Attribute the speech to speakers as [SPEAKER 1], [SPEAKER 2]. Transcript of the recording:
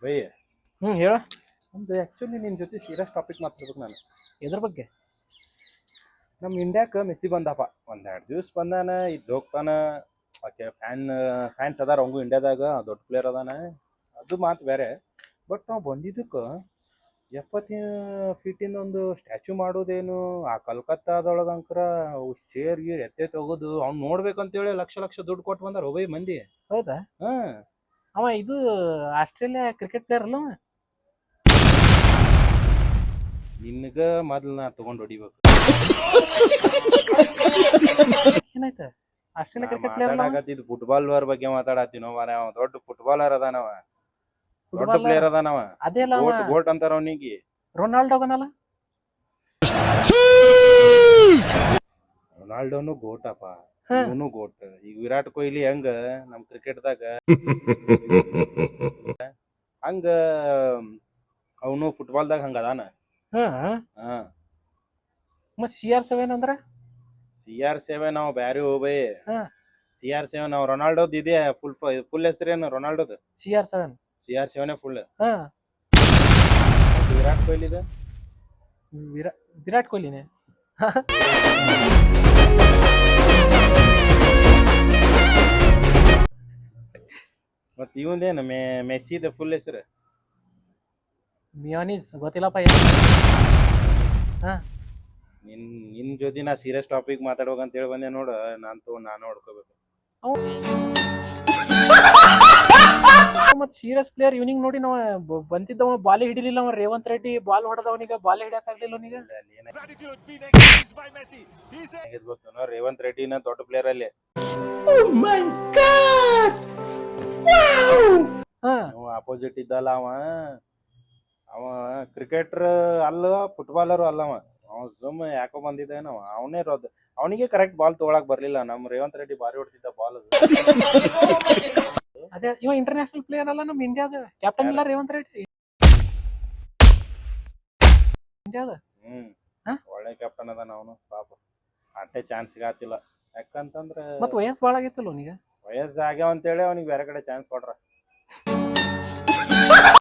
[SPEAKER 1] By
[SPEAKER 2] ಹೇಳ.
[SPEAKER 1] ಒಂದು actually ನಿನ್ನ ಜೊತೆ ಸೀರಿಯಸ್ ಟಾಪಿಕ್ ಮಾತಾಡ್ಬೇಕು ನಾನು.
[SPEAKER 2] ಎದ್ರ ಬಗ್ಗೆ?
[SPEAKER 1] ನಮ್ಮ ಇಂಡಿಯಾಕ್ಕೆ ಮೆಸ್ಸಿ ಬಂದಪ್ಪ, ಒಂದೆರಡು ದಿವ್ಸ ಬಂದಾನ, ಇದು ಹೋಗ್ತಾನ. ಓಕೆ, ಫ್ಯಾನ್ಸ್ ಅದಾರ ಅವಂಗೂ ಇಂಡಿಯಾದಾಗ, ದೊಡ್ಡ ಪ್ಲೇಯರ್ ಅದಾನ, ಅದು ಮಾತು ಬೇರೆ. ಬಟ್ ನಾವು ಬಂದಿದ್ದಕ್ಕೆ 70 ಫೀಟಿಂದ ಒಂದು ಸ್ಟ್ಯಾಚ್ಯೂ ಮಾಡೋದೇನು, ಆ ಕಲ್ಕತ್ತಾದೊಳಗೆ ಅಂಕರ ಚೇರ್ ಗೀರ್ ಎತ್ತೆ ತಗೋದು ಅವ್ನು ನೋಡ್ಬೇಕಂತೇಳಿ ಲಕ್ಷ ಲಕ್ಷ ದುಡ್ಡು ಕೊಟ್ಟು ಬಂದಾರ ಒಬ್ಬೈ ಮಂದಿ.
[SPEAKER 2] ಹೌದಾ?
[SPEAKER 1] ಹಾಂ,
[SPEAKER 2] ಅವ ಇದು ಆಸ್ಟ್ರೇಲಿಯಾ ಕ್ರಿಕೆಟ್ ಪ್ಲೇಯರ್ ಅಲ್ಲ ಅವ?
[SPEAKER 1] ನಿನ್ಗ ಮೊದ್ಲು ನಾ ತಗೊಂಡು ಹೊಡಿಬೇಕು.
[SPEAKER 2] ಏನಾಯ್ತ? ಆಸ್ಟ್ರೇಲಿಯಾ ಕ್ರಿಕೆಟ್ ಪ್ಲೇಯರ್ ಅಲ್ಲ?
[SPEAKER 1] ಮಾತಾಡಕತ್ತಿದ್ದು ಫುಟ್ಬಾಲ್ ಬಗ್ಗೆ ಮಾತಾಡತ್ತೀನೋ ಮಾರಾಯ. ಅವ ದೊಡ್ಡ ಫುಟ್ಬಾಲರ್ ಅದಾನವ, ದೊಡ್ಡ ಪ್ಲೇಯರ್ ಅದಾನವ.
[SPEAKER 2] ಅದೇ ಅಲ್ಲ,
[SPEAKER 1] ಗೋಟ್ ಗೋಟ್ ಅಂತಾರ ಅವನಿಗೆ.
[SPEAKER 2] ರೊನಾಲ್ಡೋಗನಲ್ಲ?
[SPEAKER 1] ರೊನಾಲ್ಡೋನು ಗೋಟಪ್ಪ, ಇವನು ಗೋಟ್. ಈಗ ವಿರಾಟ್ ಕೊಹ್ಲಿ ಹೆಂಗ ನಮ್ ಕ್ರಿಕೆಟ್ದಾಗ ಹಂಗ ಅವನು ಫುಟ್ಬಾಲ್ದಾಗ ಹಂಗ ಅದಾನ. ಹಾ,
[SPEAKER 2] ಮತ್ CR7 ಅಂದ್ರ
[SPEAKER 1] CR7 ನಾವು ಬ್ಯಾರೆ ಹೋಗ್ಬೈ. CR7 ನಾವು ರೊನಾಲ್ಡೋದ್ ಇದೆ ಫುಲ್ ಹೆಸರೇನು ರೊನಾಲ್ಡೋದ್? CR7 full. ವಿರಾಟ್ ಕೊಹ್ಲಿದ
[SPEAKER 2] ವಿರಾಟ್ ಕೊಹ್ಲಿನೇ.
[SPEAKER 1] ಮತ್ ಇವಂದೇನು ಮೆಸ್ಸಿದ ಫುಲ್ ಹೆಸರು?
[SPEAKER 2] ಮಿಯಾನಿಸ್ ಗೊತ್ತಿಲ್ಲಪ್ಪ.
[SPEAKER 1] ನಿನ್ ಜೊತೆ ನಾ ಸೀರಿಯಸ್ ಟಾಪಿಕ್ ಮಾತಾಡ್ಬೇಕಂತ ಹೇಳಿ ಬಂದೆ ನೋಡು. ನಾನು ನೋಡ್ಕೋಬೇಕು.
[SPEAKER 2] ಮತ್ ಸೀರಿಯಸ್ ಪ್ಲೇಯರ್ ಇವ್ನಿಂಗ್ ನೋಡಿ ನಾವು ಬಂದಿದ್ದವ ಬಾಲಿ ಹಿಡಿಲಿಲ್ಲ. ಅವ ರೇವಂತ್ ರೆಡ್ಡಿ ಬಾಲ್ ಹೊಡೆದವನಿಗೆ ಬಾಲ್ ಹಿಡಿಯಕ್ ಆಗ್ಲಿಲ್ಲ ಅವನಿಗೆ.
[SPEAKER 1] ಗೊತ್ತು, ರೇವಂತ್ ರೆಡ್ಡಿನ ದೊಡ್ಡ ಪ್ಲೇಯರ್ ಅಲ್ಲಿ. ಅಪೋಸಿಟ್ ಇದ್ದಲ್ಲ ಅವ ಕ್ರಿಕೆಟರ್ ಅಲ್ಲ, ಫುಟ್ಬಾಲರು ಅಲ್ಲವ. ಅವ ಸುಮ್ಮ ಯಾಕೋ ಬಂದಿದ್ದೇನವ. ಅವನಿಗೆ ಕರೆಕ್ಟ್ ಬಾಲ್ ತಗೊಳಕ್ ಬರ್ಲಿಲ್ಲ. ನಮ್ ರೇವಂತ್ ರೆಡ್ಡಿ ಬಾರಿ ಹೊಡ್ತಿದ್ದ ಬಾಲ್.
[SPEAKER 2] ಅದೇ ಇವ ಇಂಟರ್ನ್ಯಾಷನಲ್ ಪ್ಲೇಯರ್ ಅಲ್ಲ ನಮ್ ಇಂಡಿಯಾದ. ಕ್ಯಾಪ್ಟನ್ ಇಲ್ಲ ರೇವಂತ್ ರೆಡ್ಡಿ ಇಂಡಿಯಾದ.
[SPEAKER 1] ಒಳ್ಳೆ ಕ್ಯಾಪ್ಟನ್ ಅದಾನ ಅವನು. ಪಾಪ ಅಷ್ಟೇ ಚಾನ್ಸ್ ಸಿಗಾತಿಲ್ಲ. ಯಾಕಂತಂದ್ರ
[SPEAKER 2] ಮತ್ ವಯಸ್ಸು ಬಾಳ ಆಗಿತ್ತಲ್ಲ ಅವನಿಗೆ.
[SPEAKER 1] ವಯಸ್ಸು ಆಗ್ಯಾವ ಅಂತೇಳಿ ಅವ್ನಿಗೆ ಬೇರೆ ಕಡೆ ಚಾನ್ಸ್ ಕೊಡ್ರ.